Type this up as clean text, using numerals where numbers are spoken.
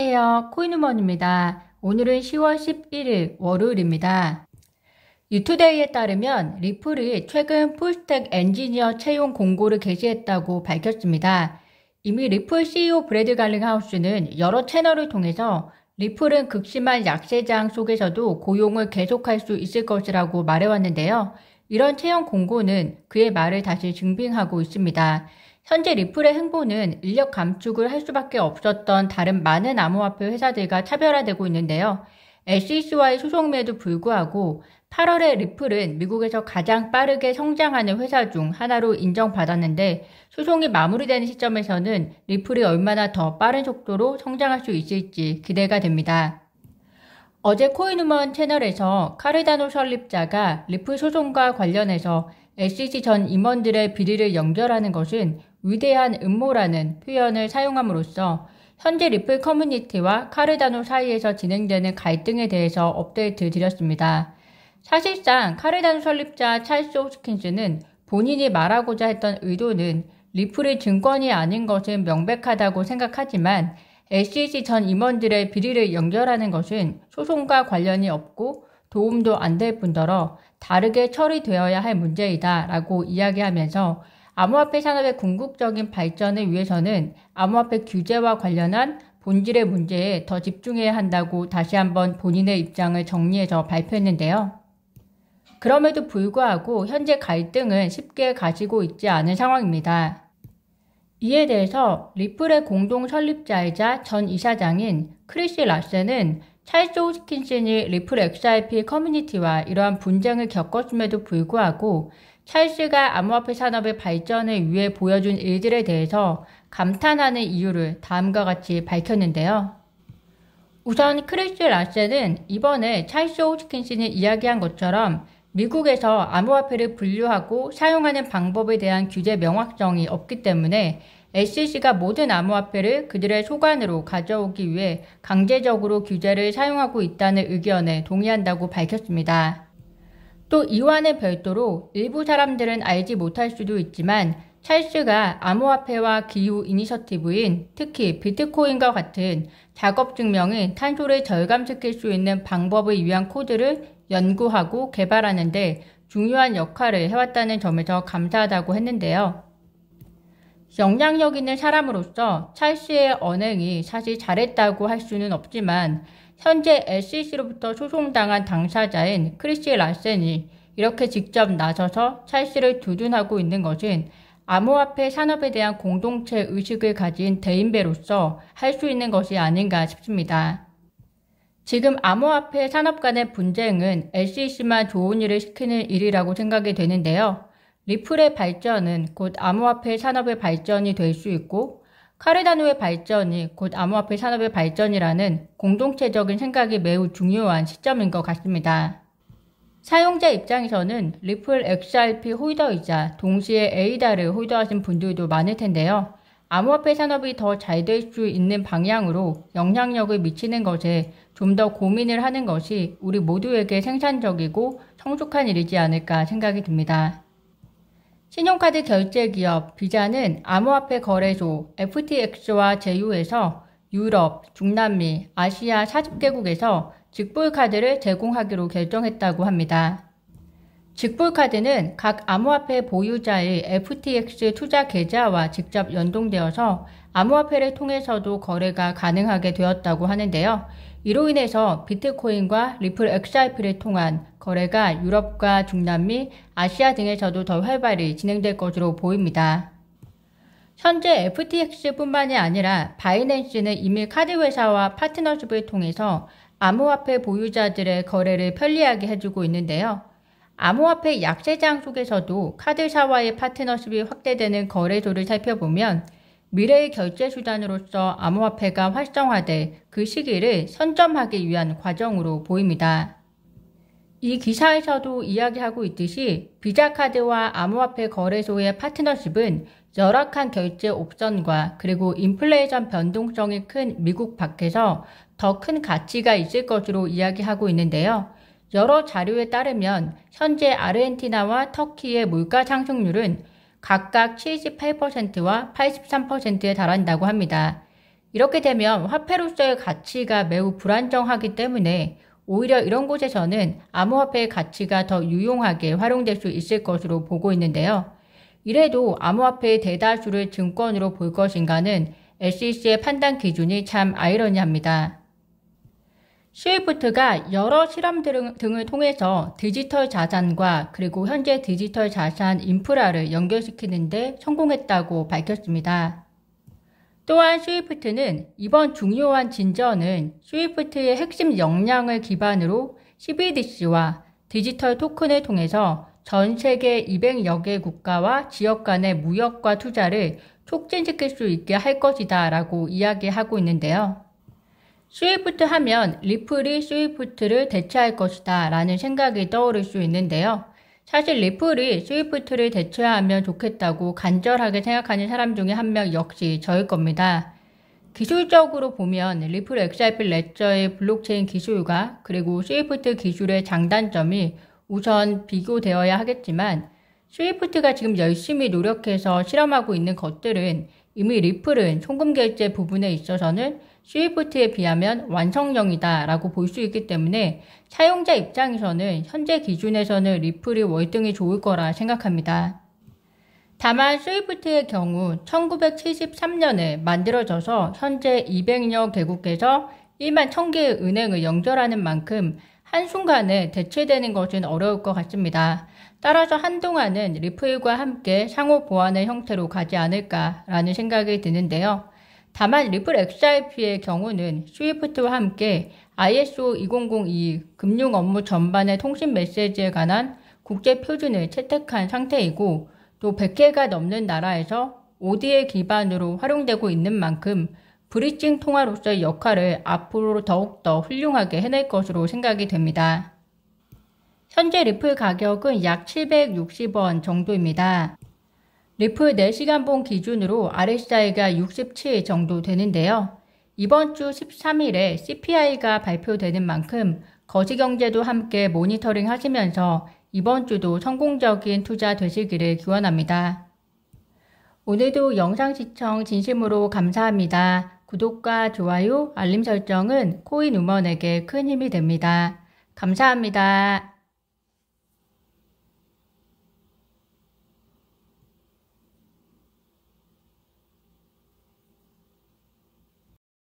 안녕하세요. 코인우먼입니다. 오늘은 10월 11일 월요일입니다. 유투데이에 따르면 리플이 최근 풀스택 엔지니어 채용 공고를 게시했다고 밝혔습니다. 이미 리플 CEO 브래드 갈링하우스는 여러 채널을 통해서 리플은 극심한 약세장 속에서도 고용을 계속할 수 있을 것이라고 말해왔는데요. 이런 채용 공고는 그의 말을 다시 증빙하고 있습니다. 현재 리플의 행보는 인력 감축을 할 수밖에 없었던 다른 많은 암호화폐 회사들과 차별화되고 있는데요. SEC와의 소송임에도 불구하고 8월에 리플은 미국에서 가장 빠르게 성장하는 회사 중 하나로 인정받았는데 소송이 마무리되는 시점에서는 리플이 얼마나 더 빠른 속도로 성장할 수 있을지 기대가 됩니다. 어제 코인우먼 채널에서 카르다노 설립자가 리플 소송과 관련해서 SEC 전 임원들의 비리를 연결하는 것은 위대한 음모라는 표현을 사용함으로써 현재 리플 커뮤니티와 카르다노 사이에서 진행되는 갈등에 대해서 업데이트 드렸습니다. 사실상 카르다노 설립자 찰스 호스킨스는 본인이 말하고자 했던 의도는 리플의 증권이 아닌 것은 명백하다고 생각하지만 SEC 전 임원들의 비리를 연결하는 것은 소송과 관련이 없고 도움도 안 될 뿐더러 다르게 처리되어야 할 문제이다 라고 이야기하면서 암호화폐 산업의 궁극적인 발전을 위해서는 암호화폐 규제와 관련한 본질의 문제에 더 집중해야 한다고 다시 한번 본인의 입장을 정리해서 발표했는데요. 그럼에도 불구하고 현재 갈등은 쉽게 가시고 있지 않은 상황입니다. 이에 대해서 리플의 공동 설립자이자 전 이사장인 크리시 라센은 찰스 호스킨슨이 리플 XRP 커뮤니티와 이러한 분쟁을 겪었음에도 불구하고 찰스가 암호화폐 산업의 발전을 위해 보여준 일들에 대해서 감탄하는 이유를 다음과 같이 밝혔는데요. 우선 크리스 라센은 이번에 찰스 호스킨슨이 이야기한 것처럼 미국에서 암호화폐를 분류하고 사용하는 방법에 대한 규제 명확성이 없기 때문에 SEC가 모든 암호화폐를 그들의 소관으로 가져오기 위해 강제적으로 규제를 사용하고 있다는 의견에 동의한다고 밝혔습니다. 또 이와는 별도로 일부 사람들은 알지 못할 수도 있지만 찰스가 암호화폐와 기후 이니셔티브인 특히 비트코인과 같은 작업 증명인 탄소를 절감시킬 수 있는 방법을 위한 코드를 연구하고 개발하는 데 중요한 역할을 해왔다는 점에서 감사하다고 했는데요. 영향력 있는 사람으로서 찰스의 언행이 사실 잘했다고 할 수는 없지만 현재 SEC로부터 소송당한 당사자인 크리시 라센이 이렇게 직접 나서서 찰스를 두둔하고 있는 것은 암호화폐 산업에 대한 공동체 의식을 가진 대인배로서 할 수 있는 것이 아닌가 싶습니다. 지금 암호화폐 산업 간의 분쟁은 SEC만 좋은 일을 시키는 일이라고 생각이 되는데요. 리플의 발전은 곧 암호화폐 산업의 발전이 될 수 있고 카르다노의 발전이 곧 암호화폐 산업의 발전이라는 공동체적인 생각이 매우 중요한 시점인 것 같습니다. 사용자 입장에서는 리플 XRP 홀더이자 동시에 에이다를 홀더하신 분들도 많을 텐데요. 암호화폐 산업이 더 잘 될 수 있는 방향으로 영향력을 미치는 것에 좀 더 고민을 하는 것이 우리 모두에게 생산적이고 성숙한 일이지 않을까 생각이 듭니다. 신용카드 결제 기업 비자는 암호화폐 거래소 FTX와 제휴해서 유럽, 중남미, 아시아 40개국에서 직불카드를 제공하기로 결정했다고 합니다. 직불카드는 각 암호화폐 보유자의 FTX 투자 계좌와 직접 연동되어서 암호화폐를 통해서도 거래가 가능하게 되었다고 하는데요. 이로 인해서 비트코인과 리플 XRP를 통한 거래가 유럽과 중남미, 아시아 등에서도 더 활발히 진행될 것으로 보입니다. 현재 FTX뿐만이 아니라 바이낸스는 이미 카드 회사와 파트너십을 통해서 암호화폐 보유자들의 거래를 편리하게 해주고 있는데요. 암호화폐 약세장 속에서도 카드사와의 파트너십이 확대되는 거래소를 살펴보면 미래의 결제 수단으로서 암호화폐가 활성화될 그 시기를 선점하기 위한 과정으로 보입니다. 이 기사에서도 이야기하고 있듯이 비자카드와 암호화폐 거래소의 파트너십은 열악한 결제 옵션과 그리고 인플레이션 변동성이 큰 미국 밖에서 더 큰 가치가 있을 것으로 이야기하고 있는데요. 여러 자료에 따르면 현재 아르헨티나와 터키의 물가 상승률은 각각 78%와 83%에 달한다고 합니다. 이렇게 되면 화폐로서의 가치가 매우 불안정하기 때문에 오히려 이런 곳에서는 암호화폐의 가치가 더 유용하게 활용될 수 있을 것으로 보고 있는데요. 이래도 암호화폐의 대다수를 증권으로 볼 것인가는 SEC의 판단 기준이 참 아이러니합니다. 스위프트가 여러 실험 등을 통해서 디지털 자산과 그리고 현재 디지털 자산 인프라를 연결시키는 데 성공했다고 밝혔습니다. 또한 스위프트는 이번 중요한 진전은 스위프트의 핵심 역량을 기반으로 CBDC와 디지털 토큰을 통해서 전 세계 200여 개 국가와 지역 간의 무역과 투자를 촉진시킬 수 있게 할 것이다 라고 이야기하고 있는데요. 스위프트 하면 리플이 스위프트를 대체할 것이다 라는 생각이 떠오를 수 있는데요. 사실 리플이 스위프트를 대체하면 좋겠다고 간절하게 생각하는 사람 중에 한 명 역시 저일 겁니다. 기술적으로 보면 리플 XRP 레저의 블록체인 기술과 그리고 스위프트 기술의 장단점이 우선 비교되어야 하겠지만 스위프트가 지금 열심히 노력해서 실험하고 있는 것들은 이미 리플은 송금 결제 부분에 있어서는 스위프트에 비하면 완성형이다 라고 볼 수 있기 때문에 사용자 입장에서는 현재 기준에서는 리플이 월등히 좋을 거라 생각합니다. 다만 스위프트의 경우 1973년에 만들어져서 현재 200여 개국에서 1만 1000개의 은행을 연결하는 만큼 한순간에 대체되는 것은 어려울 것 같습니다. 따라서 한동안은 리플과 함께 상호 보완의 형태로 가지 않을까라는 생각이 드는데요. 다만 리플 XRP의 경우는 스위프트와 함께 ISO 2002 금융 업무 전반의 통신 메시지에 관한 국제 표준을 채택한 상태이고 또 100개가 넘는 나라에서 ODA 기반으로 활용되고 있는 만큼 브리징 통화로서의 역할을 앞으로 더욱더 훌륭하게 해낼 것으로 생각이 됩니다. 현재 리플 가격은 약 760원 정도입니다. 리플 4시간봉 기준으로 RSI가 67 정도 되는데요. 이번 주 13일에 CPI가 발표되는 만큼 거시경제도 함께 모니터링 하시면서 이번 주도 성공적인 투자 되시기를 기원합니다. 오늘도 영상 시청 진심으로 감사합니다. 구독과 좋아요, 알림 설정은 코인 우먼에게 큰 힘이 됩니다. 감사합니다.